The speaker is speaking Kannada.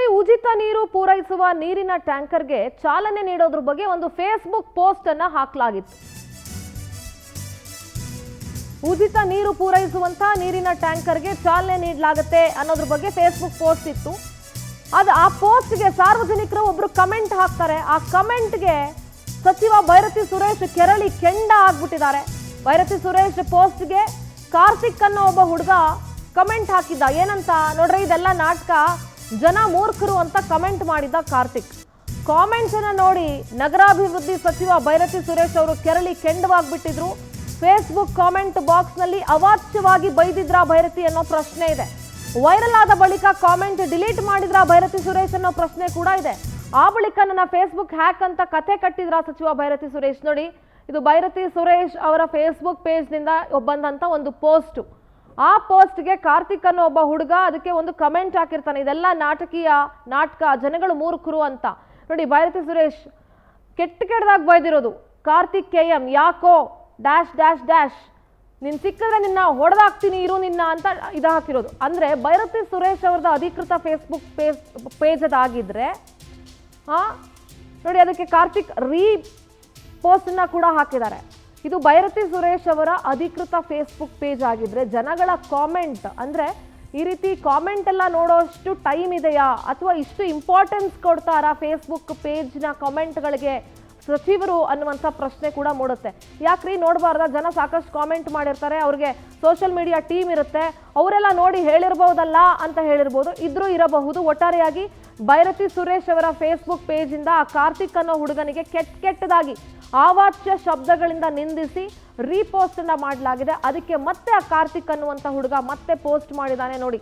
ನೋಡಿ, ಉಚಿತ ನೀರು ಪೂರೈಸುವ ನೀರಿನ ಟ್ಯಾಂಕರ್ಗೆ ಚಾಲನೆ ನೀಡೋದ್ರ ಬಗ್ಗೆ ಒಂದು ಫೇಸ್ಬುಕ್ ಪೋಸ್ಟ್ ಅನ್ನು ಹಾಕಲಾಗಿತ್ತು. ಉಚಿತ ನೀರು ಪೂರೈಸುವಂತ ನೀರಿನ ಟ್ಯಾಂಕರ್ಗೆ ಚಾಲನೆ ನೀಡಲಾಗುತ್ತೆ ಅನ್ನೋದ್ರ ಬಗ್ಗೆ ಫೇಸ್ಬುಕ್ ಪೋಸ್ಟ್ ಇತ್ತು. ಆ ಪೋಸ್ಟ್ಗೆ ಸಾರ್ವಜನಿಕರು ಒಬ್ರು ಕಮೆಂಟ್ ಹಾಕ್ತಾರೆ. ಆ ಕಮೆಂಟ್ಗೆ ಸಚಿವ ಭೈರತಿ ಸುರೇಶ್ ಕೆರಳಿ ಕೆಂಡ ಆಗ್ಬಿಟ್ಟಿದ್ದಾರೆ. ಭೈರತಿ ಸುರೇಶ್ ಪೋಸ್ಟ್ಗೆ ಕಾರ್ತಿಕ್ ಅನ್ನೋ ಒಬ್ಬ ಹುಡುಗ ಕಮೆಂಟ್ ಹಾಕಿದ್ದ. ಏನಂತ ನೋಡ್ರಿ, ಇದೆಲ್ಲ ನಾಟಕ, ಜನ ಮೂರ್ಖರು ಅಂತ ಕಮೆಂಟ್ ಮಾಡಿದ್ದ ಕಾರ್ತಿಕ್. ಕಾಮೆಂಟ್ಸ್ ಅನ್ನ ನೋಡಿ ನಗರಾಭಿವೃದ್ಧಿ ಸಚಿವ ಭೈರತಿ ಸುರೇಶ್ ಅವರು ಕೆರಳಿ ಕೆಂಡವಾಗ್ಬಿಟ್ಟಿದ್ರು. ಫೇಸ್ಬುಕ್ ಕಾಮೆಂಟ್ ಬಾಕ್ಸ್ ನಲ್ಲಿ ಅವಾಚ್ಯವಾಗಿ ಬೈದಿದ್ರಾ ಭೈರತಿ ಅನ್ನೋ ಪ್ರಶ್ನೆ ಇದೆ. ವೈರಲ್ ಆದ ಬಳಿಕ ಕಾಮೆಂಟ್ ಡಿಲೀಟ್ ಮಾಡಿದ್ರಾ ಭೈರತಿ ಸುರೇಶ್ ಅನ್ನೋ ಪ್ರಶ್ನೆ ಕೂಡ ಇದೆ. ಆ ಬಳಿಕ ನನ್ನ ಫೇಸ್ಬುಕ್ ಹ್ಯಾಕ್ ಅಂತ ಕಥೆ ಕಟ್ಟಿದ್ರ ಸಚಿವ ಭೈರತಿ ಸುರೇಶ್. ನೋಡಿ, ಇದು ಭೈರತಿ ಸುರೇಶ್ ಅವರ ಫೇಸ್ಬುಕ್ ಪೇಜ್ ನಿಂದ ಬಂದಂತ ಒಂದು ಪೋಸ್ಟ್. ಆ ಪೋಸ್ಟ್ಗೆ ಕಾರ್ತಿಕ್ ಅನ್ನೋ ಒಬ್ಬ ಹುಡುಗ ಅದಕ್ಕೆ ಒಂದು ಕಮೆಂಟ್ ಹಾಕಿರ್ತಾನೆ, ಇದೆಲ್ಲ ನಾಟಕ, ಜನಗಳು ಮೂರ್ಖರು ಅಂತ. ನೋಡಿ, ಭೈರತಿ ಸುರೇಶ್ ಕೆಟ್ಟದಾಗಿ ಬೈದಿರೋದು. ಕಾರ್ತಿಕ್ KM ಯಾಕೋ ಡ್ಯಾಶ್ ಡ್ಯಾಶ್ ಡ್ಯಾಶ್, ನಿನ್ ಸಿಕ್ಕಿದ್ರೆ ನಿನ್ನ ಹೊಡೆದಾಕ್ತೀನಿ ಇರು ನಿನ್ನ ಅಂತ ಇದು ಹಾಕಿರೋದು. ಅಂದ್ರೆ ಭೈರತಿ ಸುರೇಶ್ ಅವ್ರದ್ದು ಅಧಿಕೃತ ಫೇಸ್ಬುಕ್ ಪೇಜ್ ಅದಾಗಿದ್ರೆ ನೋಡಿ, ಅದಕ್ಕೆ ಕಾರ್ತಿಕ್ ಪೋಸ್ಟ್ ಅನ್ನ ಕೂಡ ಹಾಕಿದ್ದಾರೆ. ಇದು ಭೈರತಿ ಸುರೇಶ್ ಅವರ ಅಧಿಕೃತ ಫೇಸ್ಬುಕ್ ಪೇಜ್ ಆಗಿದ್ರೆ ಜನಗಳ ಕಾಮೆಂಟ್, ಅಂದ್ರೆ ಈ ರೀತಿ ಕಾಮೆಂಟ್ ಎಲ್ಲ ನೋಡೋಷ್ಟು ಟೈಮ್ ಇದೆಯಾ ಅಥವಾ ಇಷ್ಟು ಇಂಪಾರ್ಟೆನ್ಸ್ ಕೊಡ್ತಾರಾ ಫೇಸ್ಬುಕ್ ಪೇಜ್ನ ಕಾಮೆಂಟ್ಗಳಿಗೆ ಸಚಿವರು ಅನ್ನುವಂಥ ಪ್ರಶ್ನೆ ಕೂಡ ಮೂಡುತ್ತೆ. ಯಾಕ್ರಿ ನೋಡಬಾರ್ದ? ಜನ ಸಾಕಷ್ಟು ಕಾಮೆಂಟ್ ಮಾಡಿರ್ತಾರೆ, ಅವ್ರಿಗೆ ಸೋಷಿಯಲ್ ಮೀಡಿಯಾ ಟೀಮ್ ಇರುತ್ತೆ, ಅವರೆಲ್ಲ ನೋಡಿ ಹೇಳಿರ್ಬೋದಲ್ಲ ಅಂತ ಹೇಳಿರ್ಬೋದು, ಇದ್ರೂ ಇರಬಹುದು. ಒಟ್ಟಾರೆಯಾಗಿ ಭೈರತಿ ಸುರೇಶ್ ಅವರ ಫೇಸ್ಬುಕ್ ಪೇಜಿಂದ ಆ ಕಾರ್ತಿಕ್ ಅನ್ನೋ ಹುಡುಗನಿಗೆ ಕೆಟ್ಟದಾಗಿ ಅವಾಚ್ಯ ಶಬ್ದಗಳಿಂದ ನಿಂದಿಸಿ ರೀಪೋಸ್ಟ್ ಅನ್ನ ಮಾಡಲಾಗಿದೆ. ಅದಕ್ಕೆ ಮತ್ತೆ ಆ ಕಾರ್ತಿಕ್ ಅನ್ನುವಂಥ ಹುಡುಗ ಮತ್ತೆ ಪೋಸ್ಟ್ ಮಾಡಿದ್ದಾನೆ ನೋಡಿ.